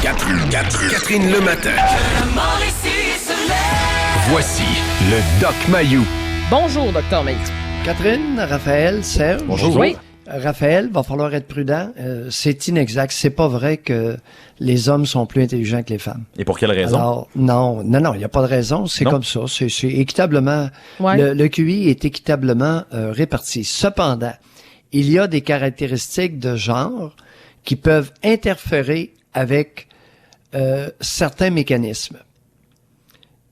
Catherine le matin. Voici le Doc Mayou. Bonjour, Dr. Mayou. Catherine, Raphaël, Serge. Bonjour. Oui. Raphaël, va falloir être prudent. C'est inexact. C'est pas vrai que les hommes sont plus intelligents que les femmes. Et pour quelle raison? Alors, non, il n'y a pas de raison. C'est comme ça. C'est équitablement. Ouais. Le QI est équitablement réparti. Cependant, il y a des caractéristiques de genre qui peuvent interférer avec certains mécanismes.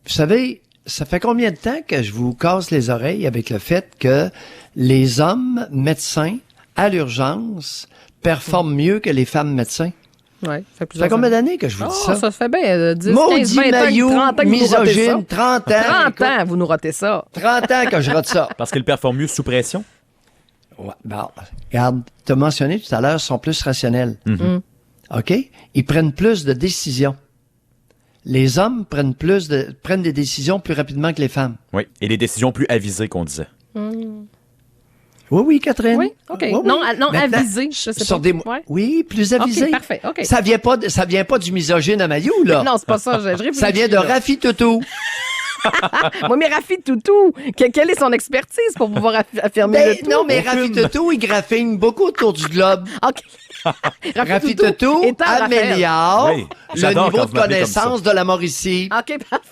Vous savez, ça fait combien de temps que je vous casse les oreilles avec le fait que les hommes médecins à l'urgence performent mieux que les femmes médecins? Ouais, ça fait combien d'années que je vous dis ça? Ça fait bien 10, Maudit 15, 20 Mayou, ans, 30 ans que vous nous rotez ça. misogyne, 30 ans. 30 ans, vous nous rotez ça. 30 ans que je rate ça. Parce qu'ils performent mieux sous pression? Ouais, bon, regarde, tu as mentionné tout à l'heure, ils sont plus rationnels. OK? Ils prennent plus de décisions. Les hommes prennent des décisions plus rapidement que les femmes. Oui, et des décisions plus avisées qu'on disait. Oui, Catherine. Oui, OK. Oui, oui. Non, Maintenant, avisé, je sais sur pas. Ouais. Oui, plus avisé. OK, parfait, OK. Ça vient pas du misogyne à Mayou, là. Non, c'est pas ça, je réfléchis. Ça vient de là. Rafi Toutou. Moi, mais Rafi Toutou, quelle est son expertise pour pouvoir affirmer Ben, le tout? non, mais Rafi Toutou, il graphine beaucoup autour du globe. OK. Rafi Toutou étant Raphaël. améliore Oui, le j'adore niveau quand de vous m'appelez comme connaissance de la Mauricie. OK, parfait.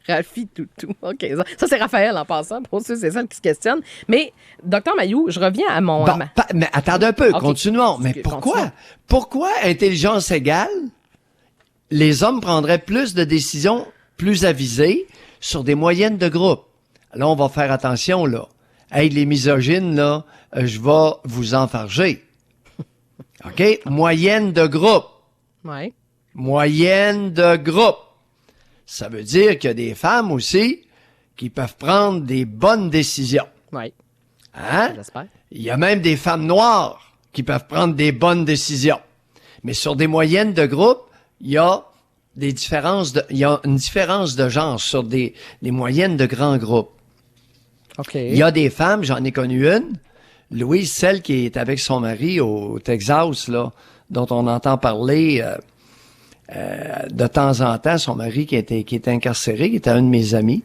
Rafi Toutou. OK. Ça, c'est Raphaël en passant. Pour ceux, c'est ça qui se questionne. Mais, Docteur Mayou, je reviens à mon... Bon, mais attendez un peu, OK. continuons. Mais Continue. pourquoi intelligence égale, les hommes prendraient plus de décisions plus avisées sur des moyennes de groupe? Là, on va faire attention, là. Hey, les misogynes, là, je vais vous enfarger. OK? Moyenne de groupe. Oui. Moyenne de groupe. Ça veut dire qu'il y a des femmes aussi qui peuvent prendre des bonnes décisions. Oui. Hein? J'espère. Il y a même des femmes noires qui peuvent prendre des bonnes décisions. Mais sur des moyennes de groupe, il y a une différence de genre sur des moyennes de grands groupes. OK. Il y a des femmes, j'en ai connu une, Louise, celle qui est avec son mari au Texas, là, dont on entend parler de temps en temps, son mari qui était incarcéré, qui était un de mes amis.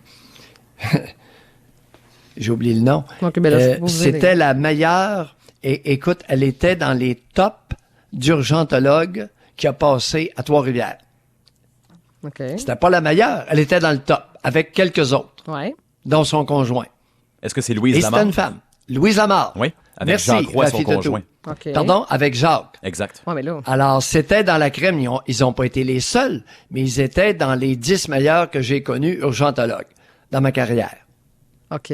J'ai oublié le nom. Okay, ben là, c'était la meilleure. Et écoute, elle était dans les tops d'urgentologues qui a passé à Trois-Rivières. OK. C'était pas la meilleure. Elle était dans le top, avec quelques autres, Oui. dont son conjoint. Est-ce que c'est Louise Et Lamar? c'était une femme. Louise Lamar. Oui, avec Merci, Jacques Roy, son Rafi Toutou. conjoint. OK. Pardon, avec Jacques. Exact. Ouais, mais là... Alors, c'était dans la crème. Ils ont pas été les seuls, mais ils étaient dans les 10 meilleurs que j'ai connus urgentologues dans ma carrière. OK.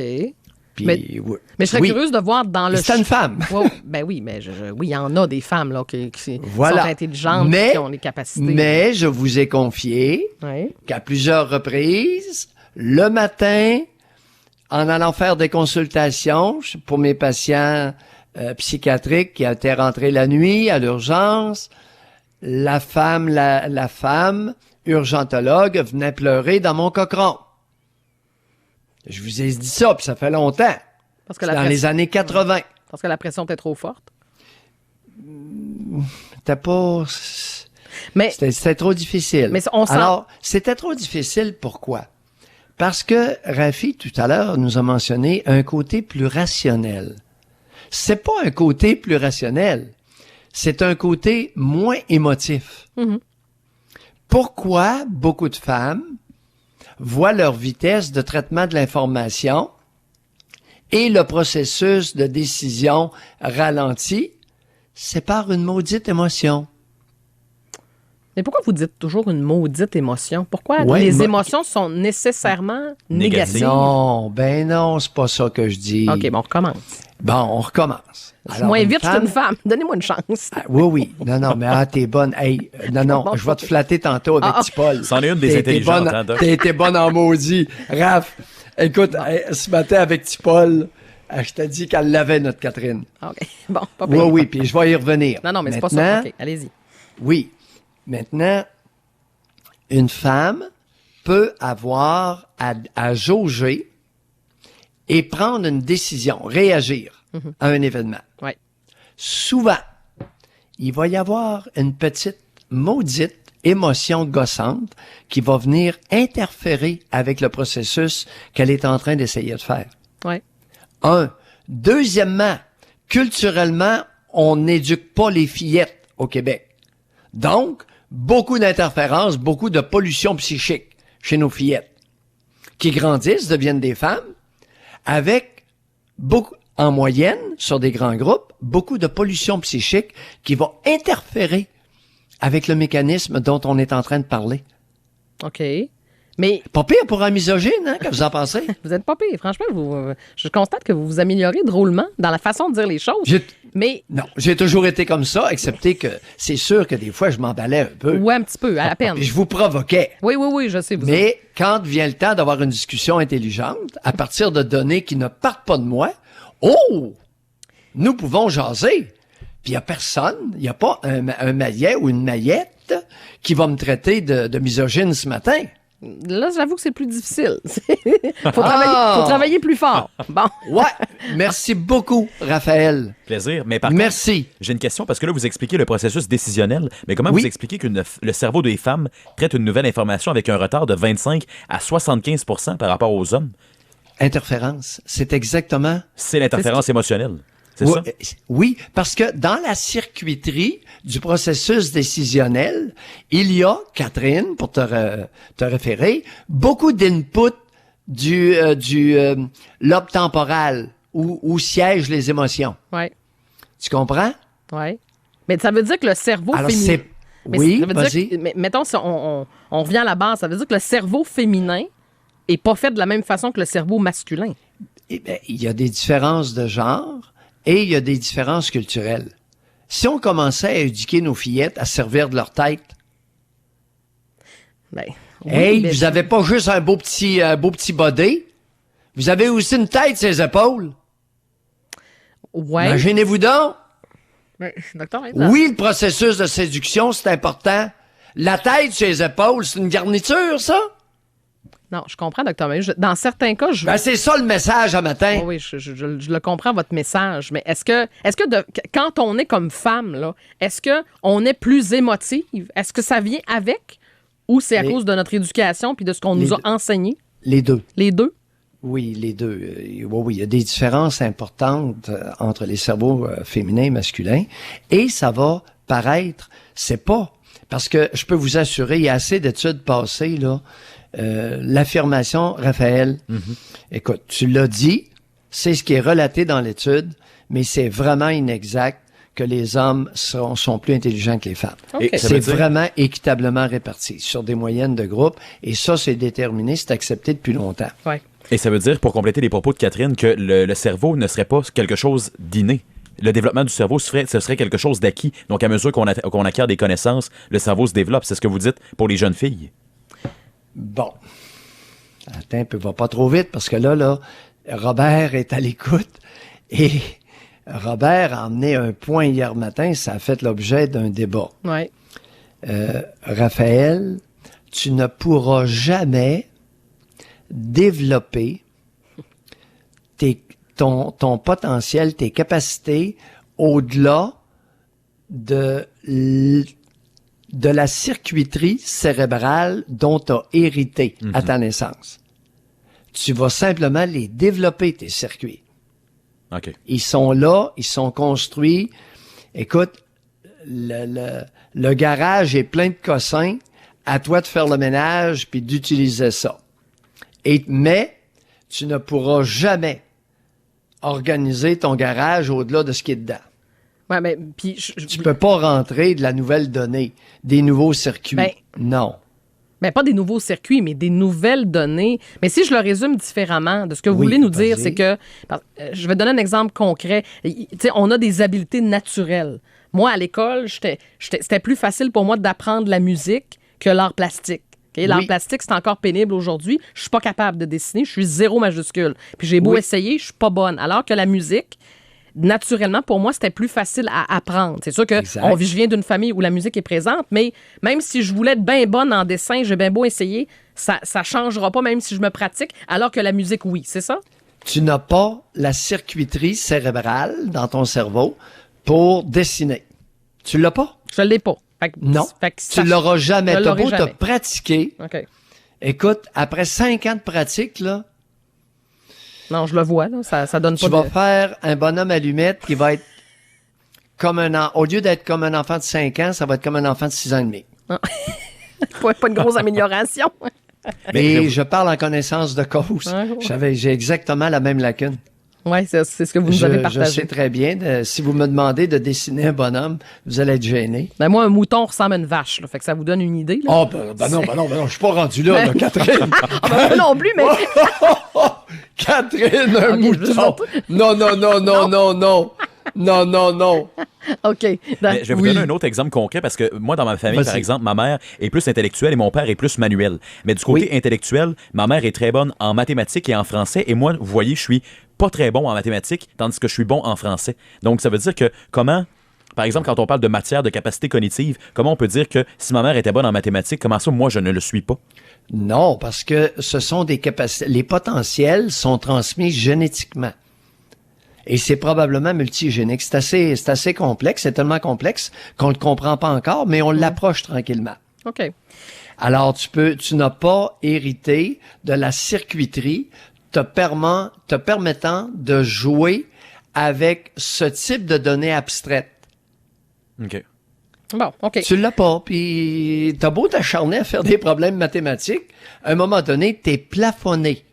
Puis, Mais oui. je serais Oui. curieuse de voir dans le... C'était une femme. Ouais, ben oui, mais oui, il y en a des femmes là, qui Voilà. sont intelligentes, Mais- qui ont les capacités. Mais je vous ai confié Oui. qu'à plusieurs reprises, le matin, en allant faire des consultations pour mes patients psychiatriques qui étaient rentrés la nuit à l'urgence, la femme urgentologue venait pleurer dans mon cochon. Je vous ai dit ça, puis ça fait longtemps. Parce que C'est dans les années 80. Parce que la pression était trop forte. C'était pas... Mais C'était trop difficile. Mais on sent- Alors, c'était trop difficile, pourquoi? Parce que Rafi, tout à l'heure, nous a mentionné un côté plus rationnel. C'est pas un côté plus rationnel. C'est un côté moins émotif. Pourquoi beaucoup de femmes voient leur vitesse de traitement de l'information et le processus de décision ralenti? C'est par une maudite émotion. Mais pourquoi vous dites toujours une maudite émotion? Pourquoi Ouais, les émotions sont nécessairement négatives? Non, ben non, c'est pas ça que je dis. OK, bon, on recommence. Bon, on recommence. Alors, Moins une vite, je suis une femme. Donnez-moi une chance. Ah, oui. Non, mais t'es bonne. Hey, non, je vais te flatter tantôt avec petit Paul. C'en est une des T'as été intelligentes, bonne- hein, Doc? T'as été bonne en maudit. Raph, écoute, ce matin avec petit Paul, je t'ai dit qu'elle l'avait, notre Catherine. OK, bon, pas Oui, pire. oui, puis je vais y revenir. Non, mais c'est pas ça. Maintenant, OK, allez-y. Oui. Maintenant, une femme peut avoir à jauger et prendre une décision, réagir à un événement. Ouais. Souvent, il va y avoir une petite maudite émotion gossante qui va venir interférer avec le processus qu'elle est en train d'essayer de faire. Ouais. Un. Deuxièmement, culturellement, on n'éduque pas les fillettes au Québec. Donc, beaucoup d'interférences, beaucoup de pollution psychique chez nos fillettes qui grandissent, deviennent des femmes avec beaucoup, en moyenne, sur des grands groupes, beaucoup de pollution psychique qui va interférer avec le mécanisme dont on est en train de parler. OK. Mais Pas pire pour un misogyne, hein, que vous en pensez? vous êtes pas pire. Franchement, je constate que vous vous améliorez drôlement dans la façon de dire les choses. Mais Non, j'ai toujours été comme ça, excepté que c'est sûr que des fois, je m'emballais un peu. ouais, un petit peu, à peine. Puis je vous provoquais. Oui, je sais. Mais quand vient le temps d'avoir une discussion intelligente, à partir de données qui ne partent pas de moi, nous pouvons jaser. Puis il n'y a personne, il n'y a pas un maillet ou une maillette qui va me traiter de misogyne ce matin. Là, j'avoue que c'est plus difficile. faut travailler plus fort. Bon. Ouais, merci beaucoup, Raphaël. Plaisir. Mais par Merci. contre, j'ai une question parce que là, vous expliquez le processus décisionnel. Mais comment Oui. vous expliquez que le cerveau des femmes traite une nouvelle information avec un retard de 25 à 75 par rapport aux hommes? Interférence, c'est exactement... C'est l'interférence émotionnelle. C'est Oui, ça? oui, parce que dans la circuiterie du processus décisionnel, il y a, Catherine, pour te référer, beaucoup d'input du lobe temporal où siègent les émotions. Ouais. Tu comprends? Ouais. Mais ça veut dire que le cerveau Alors, féminin. c'est... Mais Oui, ça veut dire vas-y. que- mais mettons, si on revient à la base, ça veut dire que le cerveau féminin est pas fait de la même façon que le cerveau masculin. Eh bien, il y a des différences de genre et il y a des différences culturelles. Si on commençait à éduquer nos fillettes à servir de leur tête, Ben, oui, hey, mais- vous avez pas juste un beau petit body, vous avez aussi une tête sur les épaules. Ouais. Imaginez-vous donc. Ben, docteur, Oui, le processus de séduction, c'est important. La tête sur les épaules, c'est une garniture, ça? Non, je comprends, docteur. Mais dans certains cas, je. Ben, c'est ça le message à matin. Oui, je le comprends, votre message. Mais est-ce que quand on est comme femme, là, est-ce qu'on est plus émotive? Est-ce que ça vient avec? Ou c'est à Les- cause de notre éducation puis de ce qu'on les nous a deux. enseigné? Les deux. Les deux? Oui, les deux. Oui, il y a des différences importantes entre les cerveaux féminins et masculins. Et ça va paraître, c'est pas, parce que je peux vous assurer, il y a assez d'études passées, là, l'affirmation, Raphaël, écoute, tu l'as dit, c'est ce qui est relaté dans l'étude, mais c'est vraiment inexact que les hommes sont plus intelligents que les femmes. OK. Et ça C'est veut dire- vraiment équitablement réparti sur des moyennes de groupe. Et ça, c'est déterminé, c'est accepté depuis longtemps. Ouais. Et ça veut dire, pour compléter les propos de Catherine, que le cerveau ne serait pas quelque chose d'inné. Le développement du cerveau, ce serait quelque chose d'acquis. Donc, à mesure qu'on acquiert des connaissances, le cerveau se développe. C'est ce que vous dites pour les jeunes filles. Bon. Attends un peu, va pas trop vite, parce que là, Robert est à l'écoute. Et Robert a emmené un point hier matin, ça a fait l'objet d'un débat. Ouais. Raphaël, tu ne pourras jamais développer ton potentiel, tes capacités au-delà de la circuiterie cérébrale dont tu as hérité à ta naissance. Tu vas simplement les développer, tes circuits. OK. Ils sont là, ils sont construits. Écoute, le garage est plein de cossins. À toi de faire le ménage puis d'utiliser ça. Mais tu ne pourras jamais organiser ton garage au-delà de ce qui est dedans. Ouais, mais puis Tu peux pas rentrer de la nouvelle donnée, des nouveaux circuits. Ben, non. ben, pas des nouveaux circuits, mais des nouvelles données. Mais si je le résume différemment, de ce que vous Oui, voulez nous dire, vas-y. c'est que, je vais donner un exemple concret. Tu sais, on a des habiletés naturelles. Moi, à l'école, c'était plus facile pour moi d'apprendre la musique que l'art plastique. OK? L'art Oui. plastique, c'est encore pénible aujourd'hui. Je suis pas capable de dessiner. Je suis 0 majuscule. Puis j'ai beau Oui. essayer, je suis pas bonne. Alors que la musique, naturellement, pour moi, c'était plus facile à apprendre. C'est sûr que Exact. je viens d'une famille où la musique est présente, mais même si je voulais être bien bonne en dessin, j'ai bien beau essayer, ça changera pas même si je me pratique, alors que la musique, oui. C'est ça? Tu n'as pas la circuiterie cérébrale dans ton cerveau pour dessiner. Tu l'as pas? Je l'ai pas. Non, ça, tu l'auras jamais. je T'as l'aurai beau te jamais. pratiquer. OK. Écoute, après 5 ans de pratique, là, Non, je le vois, là. Ça donne tu pas vas de... faire un bonhomme allumette qui va être comme au lieu d'être comme un enfant de 5 ans, ça va être comme un enfant de 6 ans et demi. pas une grosse amélioration. Mais je parle en connaissance de cause. Ouais. J'ai exactement la même lacune. Oui, c'est ce que vous nous avez Je partagé. sais très bien. Si vous me demandez de dessiner un bonhomme, vous allez être gêné. Ben moi, un mouton ressemble à une vache, là, fait que ça vous donne une idée. Là. Oh, ben non, je suis pas rendu là, Catherine. Ah, ben, moi non plus, mais... Catherine, un Ok, je veux mouton. Non. Non. OK. Mais je vais vous donner un autre exemple concret parce que moi, dans ma famille, par Vas-y. exemple, ma mère est plus intellectuelle et mon père est plus manuel. Mais du côté intellectuel, ma mère est très bonne en mathématiques et en français. Et moi, vous voyez, je suis pas très bon en mathématiques, tandis que je suis bon en français. Donc, ça veut dire que par exemple, quand on parle de matière, de capacité cognitive, comment on peut dire que si ma mère était bonne en mathématiques, comment ça, moi, je ne le suis pas? Non, parce que ce sont des capacités. Les potentiels sont transmis génétiquement. Et c'est probablement multigénique. C'est assez complexe. C'est tellement complexe qu'on ne le comprend pas encore, mais on l'approche tranquillement. OK. Alors, tu n'as pas hérité de la circuiterie te permettant de jouer avec ce type de données abstraites. OK. Bon, OK. Tu l'as pas, puis t'as beau t'acharner à faire des problèmes mathématiques, à un moment donné, t'es plafonné.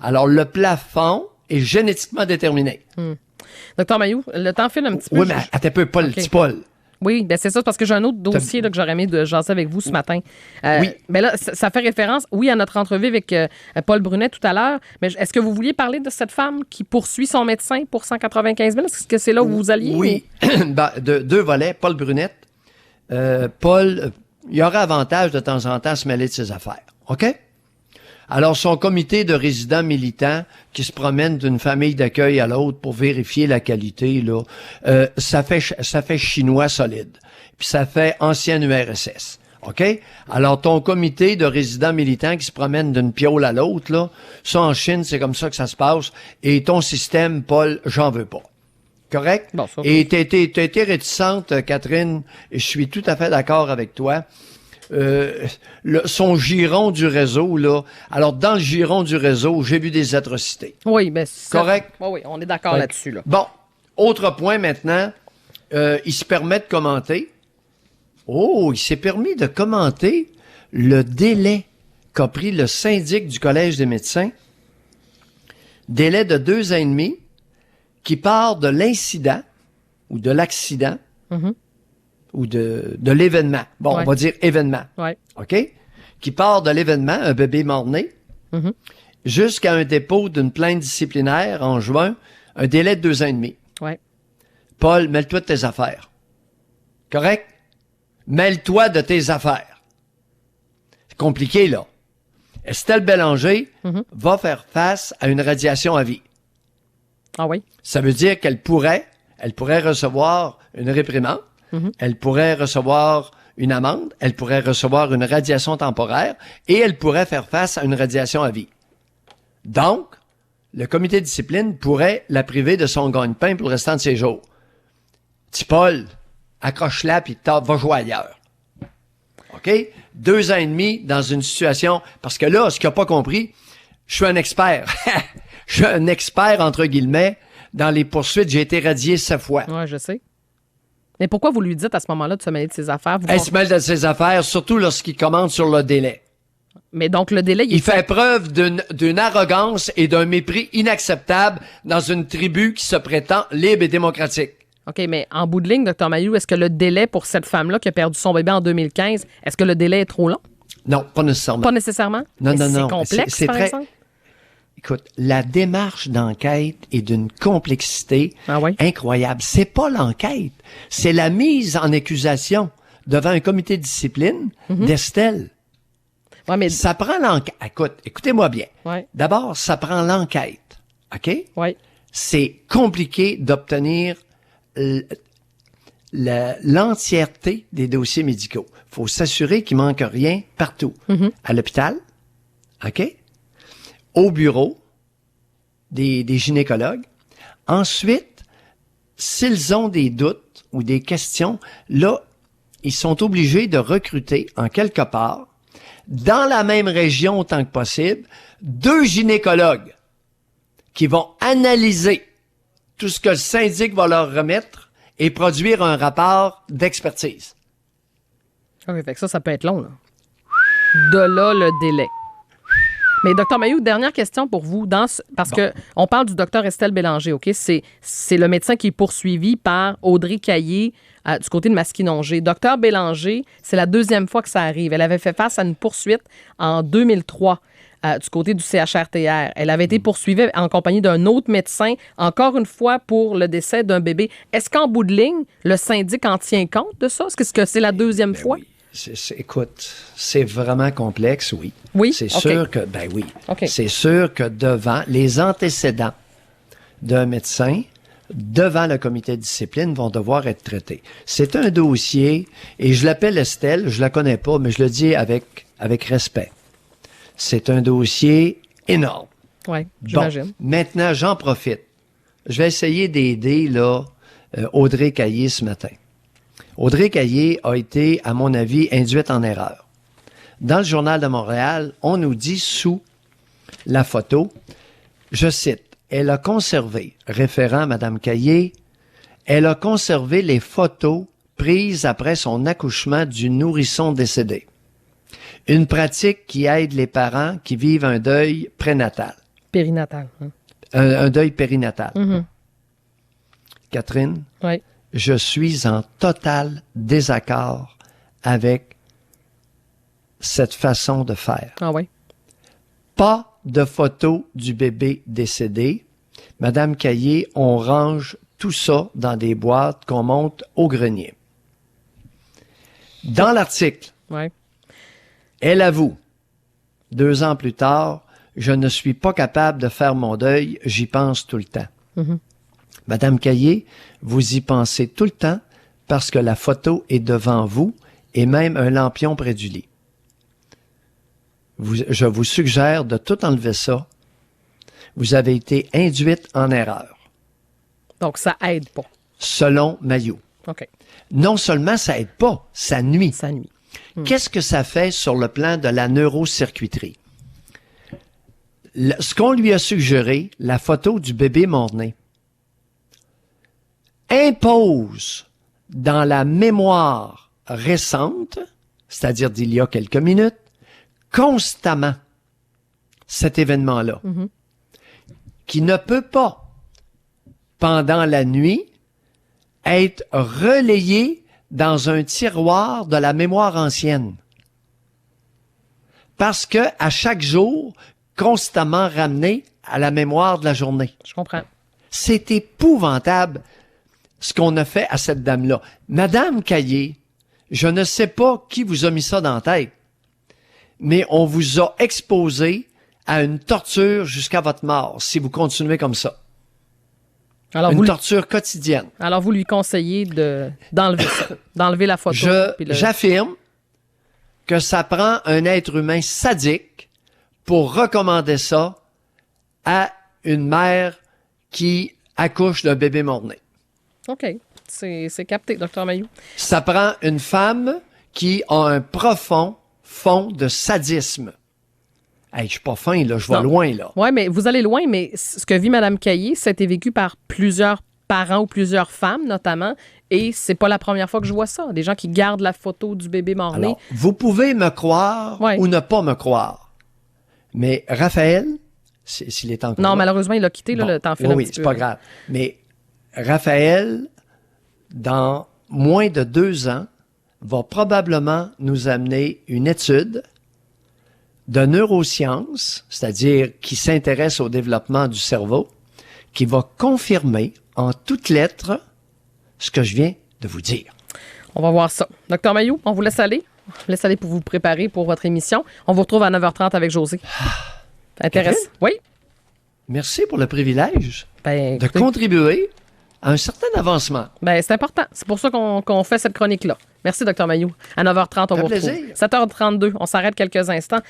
Alors, le plafond est génétiquement déterminé. Docteur Mailloux, le temps file un petit peu. Oui, mais attends un peu, Paul, OK. petit Paul. Oui, ben c'est ça, parce que j'ai un autre dossier là, que j'aurais aimé de jaser avec vous ce matin. Oui. Mais là, ça fait référence, oui, à notre entrevue avec Paul Brunet tout à l'heure, mais est-ce que vous vouliez parler de cette femme qui poursuit son médecin pour 195 000? Est-ce que c'est là où vous alliez? Oui, ben, deux volets, Paul Brunette. Paul, il y aurait avantage de temps en temps à se mêler de ses affaires. OK? Alors, son comité de résidents militants qui se promène d'une famille d'accueil à l'autre pour vérifier la qualité, là, ça fait chinois solide. Puis ça fait ancien URSS. OK? Alors, ton comité de résidents militants qui se promène d'une piole à l'autre, là, ça, en Chine, c'est comme ça que ça se passe. Et ton système, Paul, j'en veux pas. Correct? Bon, ça, Et t'as été réticente, Catherine, et je suis tout à fait d'accord avec toi. Son giron du réseau, là. Alors, dans le giron du réseau, j'ai vu des atrocités. Oui, ben c'est Correct. Oui, on est d'accord Fait- là-dessus. Là. Bon, autre point maintenant, il se permet de commenter. Oh, il s'est permis de commenter le délai qu'a pris le syndic du Collège des médecins. Délai de 2 ans et demi qui part de l'incident ou de l'accident ou de l'événement. Bon, Ouais. on va dire événement. Oui. OK? Qui part de l'événement, un bébé mort-né, jusqu'à un dépôt d'une plainte disciplinaire en juin, un délai de 2 ans et demi. Oui. Paul, mêle-toi de tes affaires. Correct? Mêle-toi de tes affaires. C'est compliqué, là. Estelle Bélanger va faire face à une radiation à vie. Ah oui? Ça veut dire qu'elle pourrait recevoir une réprimande, elle pourrait recevoir une amende, elle pourrait recevoir une radiation temporaire et elle pourrait faire face à une radiation à vie. Donc, le comité de discipline pourrait la priver de son gagne-pain pour le restant de ses jours. Petit Paul, accroche-la puis va jouer ailleurs. OK? 2 ans et demi dans une situation... Parce que là, ce qu'il n'a pas compris, je suis un expert. Je suis un expert, entre guillemets, dans les poursuites. J'ai été radié 7 fois. Oui, je sais. Mais pourquoi vous lui dites à ce moment-là de se mêler de ses affaires? Elle se mêle de ses affaires, surtout lorsqu'il commande sur le délai. Mais donc, le délai, Il fait preuve d'une arrogance et d'un mépris inacceptable dans une tribu qui se prétend libre et démocratique. OK, mais en bout de ligne, Dr. Mailloux, est-ce que le délai pour cette femme-là qui a perdu son bébé en 2015, est-ce que le délai est trop long? Non, pas nécessairement. Pas nécessairement? Non, Mais non, non. C'est complexe, C'est par très- exemple? Écoute, la démarche d'enquête est d'une complexité Ah oui? incroyable. C'est pas l'enquête, c'est la mise en accusation devant un comité de discipline d'Estelle. Ouais, mais... Ça prend l'enquête. Écoute, écoutez-moi bien. Ouais. D'abord, ça prend l'enquête. OK? Oui. C'est compliqué d'obtenir l'entièreté des dossiers médicaux. Il faut s'assurer qu'il manque rien partout. À l'hôpital, OK? Au bureau des gynécologues. Ensuite, s'ils ont des doutes ou des questions, là, ils sont obligés de recruter en quelque part, dans la même région autant que possible, 2 gynécologues qui vont analyser tout ce que le syndic va leur remettre et produire un rapport d'expertise. OK, fait que ça peut être long, là. De là, le délai. Mais Dr Mailloux, dernière question pour vous. Parce que on parle du Dr Estelle Bélanger, OK? C'est le médecin qui est poursuivi par Audrey Caillé du côté de Masquinongé. Dr Bélanger, c'est la 2e fois que ça arrive. Elle avait fait face à une poursuite en 2003 du côté du CHRTR. Elle avait été poursuivie en compagnie d'un autre médecin, encore une fois pour le décès d'un bébé. Est-ce qu'en bout de ligne, le syndic en tient compte de ça? Est-ce que c'est la 2e fois? Oui. Écoute, c'est vraiment complexe, oui. Oui? C'est OK. sûr que, oui. OK. C'est sûr que devant les antécédents d'un médecin, devant le comité de discipline, vont devoir être traités. C'est un dossier, et je l'appelle Estelle, je la connais pas, mais je le dis avec respect. C'est un dossier énorme. Oui, j'imagine. Bon, maintenant, j'en profite. Je vais essayer d'aider, là, Audrey Caillé ce matin. Audrey Caillé a été, à mon avis, induite en erreur. Dans le Journal de Montréal, on nous dit sous la photo, je cite, « Elle a conservé, référant à Mme Caillé, elle a conservé les photos prises après son accouchement du nourrisson décédé. Une pratique qui aide les parents qui vivent un deuil prénatal. » Périnatal. Hein? Un deuil périnatal. Mm-hmm. Catherine? Oui. Je suis en total désaccord avec cette façon de faire. Ah oui? Pas de photo du bébé décédé. Madame Caillé, on range tout ça dans des boîtes qu'on monte au grenier. Dans l'article, Oui. elle avoue, 2 ans plus tard, je ne suis pas capable de faire mon deuil, j'y pense tout le temps. Mm-hmm. Madame Caillé, vous y pensez tout le temps parce que la photo est devant vous et même un lampion près du lit. Je vous suggère de tout enlever ça. Vous avez été induite en erreur. Donc, ça aide pas. Selon Mailloux. OK. Non seulement ça aide pas, ça nuit. Ça nuit. Qu'est-ce que ça fait sur le plan de la neurocircuiterie? Ce qu'on lui a suggéré, la photo du bébé mort-né, impose dans la mémoire récente, c'est-à-dire d'il y a quelques minutes, constamment cet événement-là, qui ne peut pas, pendant la nuit, être relayé dans un tiroir de la mémoire ancienne. Parce que à chaque jour, constamment ramené à la mémoire de la journée. Je comprends. C'est épouvantable ce qu'on a fait à cette dame-là. Madame Caillé, je ne sais pas qui vous a mis ça dans la tête, mais on vous a exposé à une torture jusqu'à votre mort si vous continuez comme ça. Alors, Une torture quotidienne. Alors, vous lui conseillez d'enlever ça, d'enlever la photo. J'affirme que ça prend un être humain sadique pour recommander ça à une mère qui accouche d'un bébé mort-né. OK. C'est capté, Dr Mailloux. Ça prend une femme qui a un profond fond de sadisme. Hey, je suis pas fin, là, je vais loin, là. Oui, mais vous allez loin, mais ce que vit Mme Caillé, ça a été vécu par plusieurs parents ou plusieurs femmes, notamment, et c'est pas la première fois que je vois ça. Des gens qui gardent la photo du bébé mort-né. Alors, vous pouvez me croire ou ne pas me croire, mais Raphaël, s'il est encore Non, là, malheureusement, il a quitté, là, le temps file un oui, petit c'est peu. pas grave. Mais Raphaël, dans moins de 2 ans, va probablement nous amener une étude de neurosciences, c'est-à-dire qui s'intéresse au développement du cerveau, qui va confirmer en toutes lettres ce que je viens de vous dire. On va voir ça. Dr Mailloux, on vous laisse aller. On vous laisse aller pour vous préparer pour votre émission. On vous retrouve à 9h30 avec José. Ça intéresse? Oui. Merci pour le privilège de écoutez, contribuer à un certain avancement. c'est important. C'est pour ça qu'on fait cette chronique-là. Merci, Dr Mailloux. À 9h30, on vous retrouve. plaisir. 7h32, on s'arrête quelques instants.